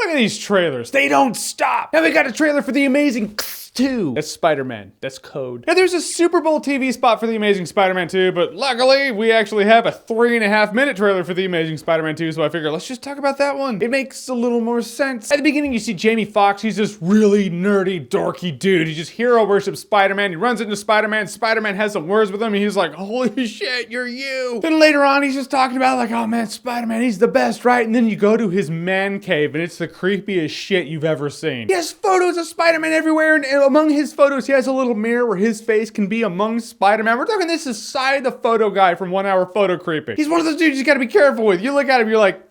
Look at these trailers. They don't stop. Now we got a trailer for The Amazing 2. That's Spider-Man. That's code. Now there's a Super Bowl TV spot for The Amazing Spider-Man 2, but luckily we actually have a 3.5-minute trailer for The Amazing Spider-Man 2, so I figure let's just talk about that one. It makes a little more sense. At the beginning you see Jamie Foxx. He's this really nerdy, dorky dude. He just hero worships Spider-Man. He runs into Spider-Man. Spider-Man has some words with him, and he's like, holy shit, you're you. Then later on he's just talking about like, oh man, Spider-Man, he's the best, right? And then you go to his man cave, and it's the creepiest shit you've ever seen. He has photos of Spider-Man everywhere, and among his photos, he has a little mirror where his face can be among Spider-Man. We're talking this is Cy the photo guy from 1 Hour Photo Creeping. He's one of those dudes you gotta be careful with. You look at him, you're like,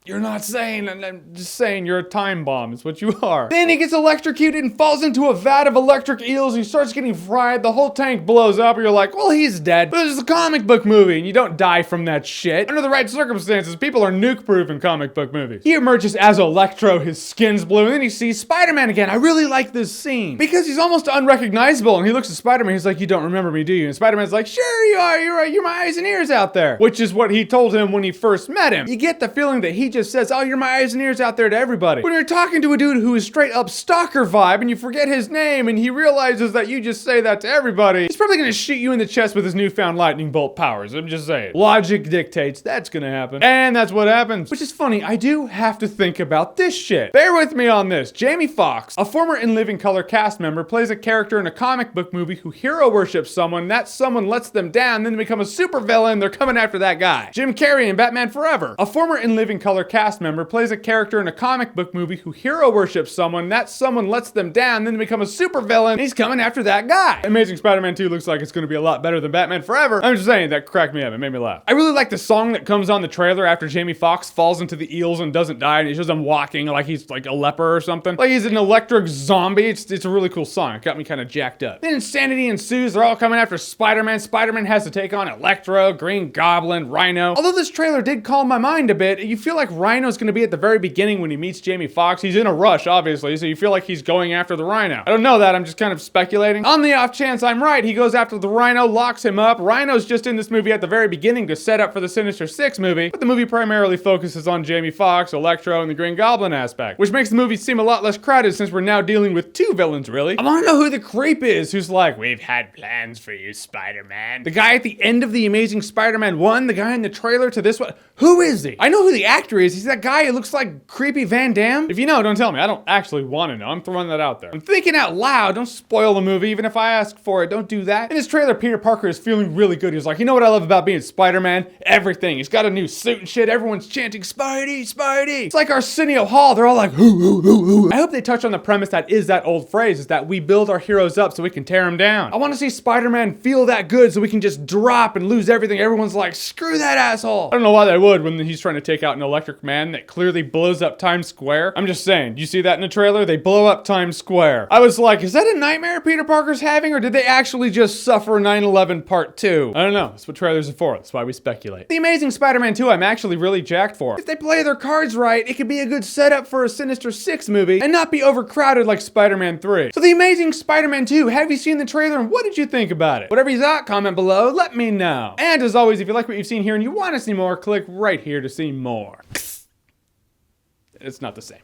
you're not sane, and I'm just saying you're a time bomb, is what you are. Then he gets electrocuted and falls into a vat of electric eels. He starts getting fried. The whole tank blows up. You're like, well, he's dead. But this is a comic book movie, and you don't die from that shit. Under the right circumstances, people are nuke-proof in comic book movies. He emerges as Electro. His skin's blue, and then he sees Spider-Man again. I really like this scene because he's almost unrecognizable, and he looks at Spider-Man. He's like, you don't remember me, do you? And Spider-Man's like, sure you are. You're right. You're my eyes and ears out there, which is what he told him when he first met him. You get the feeling that he just says, oh, you're my eyes and ears out there to everybody. When you're talking to a dude who is straight up stalker vibe and you forget his name and he realizes that you just say that to everybody, he's probably gonna shoot you in the chest with his newfound lightning bolt powers. I'm just saying. Logic dictates that's gonna happen. And that's what happens. Which is funny, I do have to think about this shit. Bear with me on this. Jamie Foxx, a former In Living Color cast member, plays a character in a comic book movie who hero worships someone. That someone lets them down, then they become a supervillain. They're coming after that guy. Jim Carrey in Batman Forever. A former In Living Color cast member plays a character in a comic book movie who hero worships someone. That someone lets them down, then they become a supervillain. He's coming after that guy. Amazing Spider-Man 2 looks like it's gonna be a lot better than Batman Forever. I'm just saying, that cracked me up. It made me laugh. I really like the song that comes on the trailer after Jamie Foxx falls into the eels and doesn't die, and he shows him walking like he's like a leper or something. Like he's an electric zombie. It's a really cool song. It got me kind of jacked up. Then insanity ensues. They're all coming after Spider-Man. Spider-Man has to take on Electro, Green Goblin, Rhino. Although this trailer did calm my mind a bit, you feel like Rhino's gonna be at the very beginning when he meets Jamie Foxx. He's in a rush, obviously, so you feel like he's going after the Rhino. I don't know that, I'm just kind of speculating. On the off chance I'm right, he goes after the Rhino, locks him up. Rhino's just in this movie at the very beginning to set up for the Sinister Six movie, but the movie primarily focuses on Jamie Foxx, Electro, and the Green Goblin aspect, which makes the movie seem a lot less crowded since we're now dealing with two villains, really. I wanna know who the creep is who's like, we've had plans for you, Spider-Man. The guy at the end of The Amazing Spider-Man 1, the guy in the trailer to this one, who is he? I know who the actor is. He's that guy who looks like creepy Van Damme. If you know, don't tell me. I don't actually want to know. I'm throwing that out there. I'm thinking out loud. Don't spoil the movie, even if I ask for it. Don't do that. In this trailer, Peter Parker is feeling really good. He's like, you know what I love about being Spider-Man? Everything. He's got a new suit and shit. Everyone's chanting, Spidey, Spidey. It's like Arsenio Hall. They're all like, hoo, hoo, hoo, hoo. I hope they touch on the premise that is that old phrase, is that we build our heroes up so we can tear them down. I want to see Spider-Man feel that good so we can just drop and lose everything. Everyone's like, screw that asshole. I don't know why they would when he's trying to take out an electric man that clearly blows up Times Square. I'm just saying, do you see that in the trailer? They blow up Times Square. I was like, is that a nightmare Peter Parker's having, or did they actually just suffer 9/11 part 2? I don't know. That's what trailers are for. That's why we speculate. The Amazing Spider-Man 2 I'm actually really jacked for. If they play their cards right, it could be a good setup for a Sinister Six movie and not be overcrowded like Spider-Man 3. So The Amazing Spider-Man 2, have you seen the trailer and what did you think about it? Whatever you thought, comment below, let me know. And as always, if you like what you've seen here and you want to see more, click right here to see more. It's not the same.